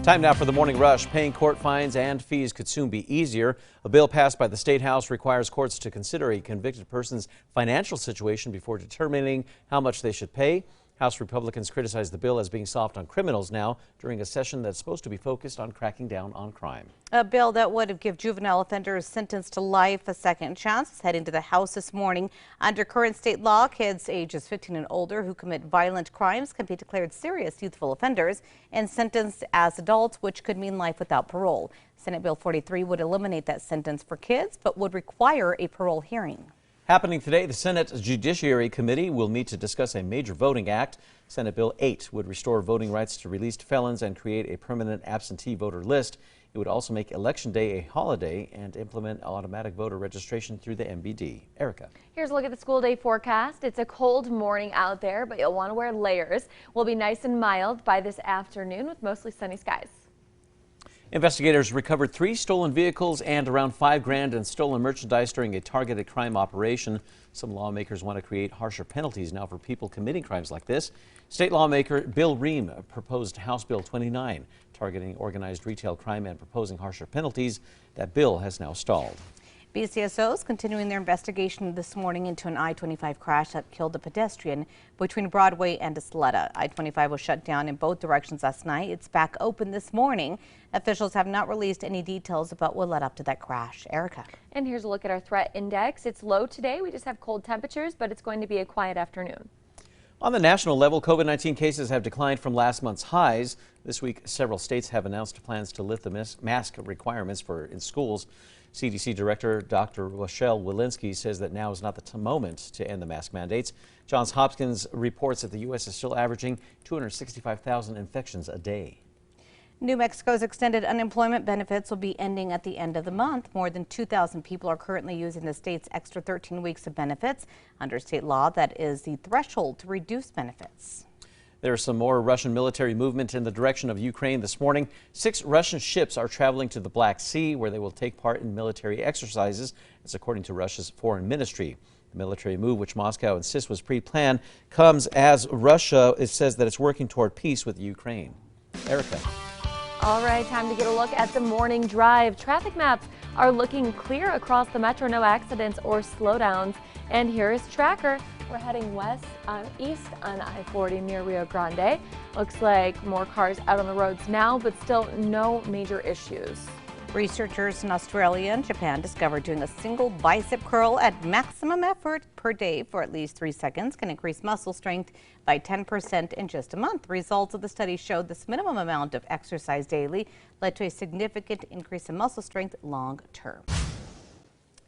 Time now for the morning rush. Paying court fines and fees could soon be easier. A bill passed by the State House requires courts to consider a convicted person's financial situation before determining how much they should pay. House Republicans criticize the bill as being soft on criminals now during a session that's supposed to be focused on cracking down on crime. A bill that would give juvenile offenders sentenced to life a second chance is heading to the House this morning. Under current state law, kids ages 15 and older who commit violent crimes can be declared serious youthful offenders and sentenced as adults, which could mean life without parole. Senate Bill 43 would eliminate that sentence for kids, but would require a parole hearing. Happening today, the Senate Judiciary Committee will meet to discuss a major voting act. Senate Bill 8 would restore voting rights to released felons and create a permanent absentee voter list. It would also make Election Day a holiday and implement automatic voter registration through the MBD. Erica. Here's a look at the school day forecast. It's a cold morning out there, but you'll want to wear layers. We'll be nice and mild by this afternoon with mostly sunny skies. Investigators recovered 3 stolen vehicles and around $5,000 in stolen merchandise during a targeted crime operation. Some lawmakers want to create harsher penalties now for people committing crimes like this. State lawmaker Bill Ream proposed House Bill 29, targeting organized retail crime and proposing harsher penalties. That bill has now stalled. BCSOs continuing their investigation this morning into an I-25 crash that killed a pedestrian between Broadway and Isleta. I-25 was shut down in both directions last night. It's back open this morning. Officials have not released any details about what led up to that crash. Erica. And here's a look at our threat index. It's low today. We just have cold temperatures, but it's going to be a quiet afternoon. On the national level, COVID-19 cases have declined from last month's highs. This week, several states have announced plans to lift the mask requirements in schools. CDC Director Dr. Rochelle Walensky says that now is not the moment to end the mask mandates. Johns Hopkins reports that the U.S. is still averaging 265,000 infections a day. New Mexico's extended unemployment benefits will be ending at the end of the month. More than 2,000 people are currently using the state's extra 13 weeks of benefits. Under state law, that is the threshold to reduce benefits. There's some more Russian military movement in the direction of Ukraine this morning. 6 Russian ships are traveling to the Black Sea, where they will take part in military exercises. That's according to Russia's foreign ministry. The military move, which Moscow insists was pre-planned, comes as Russia says that it's working toward peace with Ukraine. Erica. All right, time to get a look at the morning drive. Traffic maps are looking clear across the metro. No accidents or slowdowns. And here is Tracker. We're heading east on I-40 near Rio Grande. Looks like more cars out on the roads now, but still no major issues. Researchers in Australia and Japan discovered doing a single bicep curl at maximum effort per day for at least 3 seconds can increase muscle strength by 10% in just a month. Results of the study showed this minimum amount of exercise daily led to a significant increase in muscle strength long term.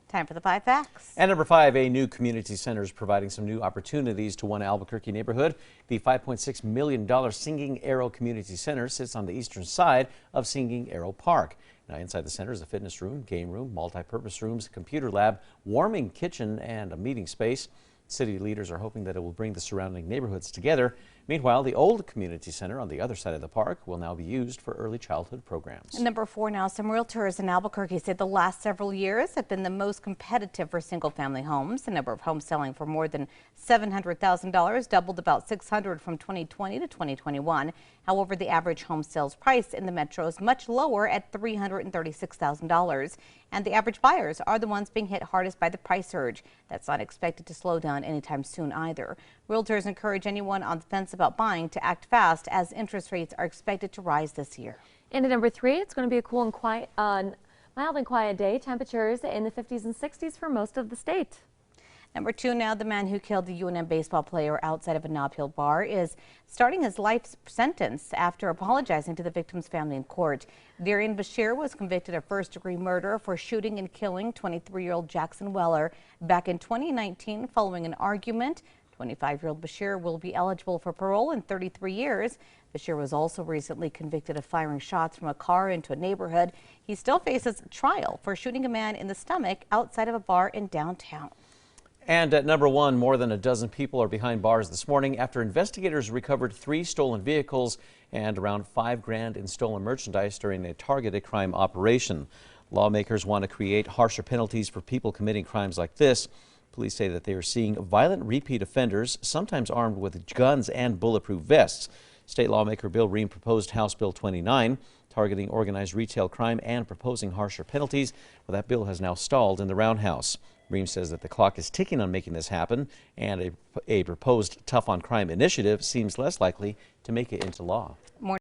Time for the 5 facts. And number 5, a new community center is providing some new opportunities to one Albuquerque neighborhood. The $5.6 million Singing Arrow Community Center sits on the eastern side of Singing Arrow Park. Now, inside the center is a fitness room, game room, multi-purpose rooms, computer lab, warming kitchen, and a meeting space. City leaders are hoping that it will bring the surrounding neighborhoods together. Meanwhile, the old community center on the other side of the park will now be used for early childhood programs. And number 4 now, some realtors in Albuquerque say the last several years have been the most competitive for single-family homes. The number of homes selling for more than $700,000 doubled about 600 from 2020 to 2021. However, the average home sales price in the metro is much lower at $336,000. And the average buyers are the ones being hit hardest by the price surge. That's not expected to slow down anytime soon either. Realtors encourage anyone on the fence about buying to act fast as interest rates are expected to rise this year. And at number 3, it's going to be a cool and quiet, mild and quiet day. Temperatures in the 50s and 60s for most of the state. Number 2 now, the man who killed the UNM baseball player outside of a Nob Hill bar is starting his life sentence after apologizing to the victim's family in court. Darian Bashir was convicted of first-degree murder for shooting and killing 23-year-old Jackson Weller back in 2019 following an argument. 25-year-old Bashir will be eligible for parole in 33 years. Bashir was also recently convicted of firing shots from a car into a neighborhood. He still faces trial for shooting a man in the stomach outside of a bar in downtown. And at number 1, more than a dozen people are behind bars this morning after investigators recovered 3 stolen vehicles and around $5,000 in stolen merchandise during a targeted crime operation. Lawmakers want to create harsher penalties for people committing crimes like this. Police say that they are seeing violent repeat offenders, sometimes armed with guns and bulletproof vests. State lawmaker Bill Ream proposed House Bill 29. targeting organized retail crime and proposing harsher penalties. Well, that bill has now stalled in the Roundhouse. Ream says that the clock is ticking on making this happen, and a proposed tough on crime initiative seems less likely to make it into law.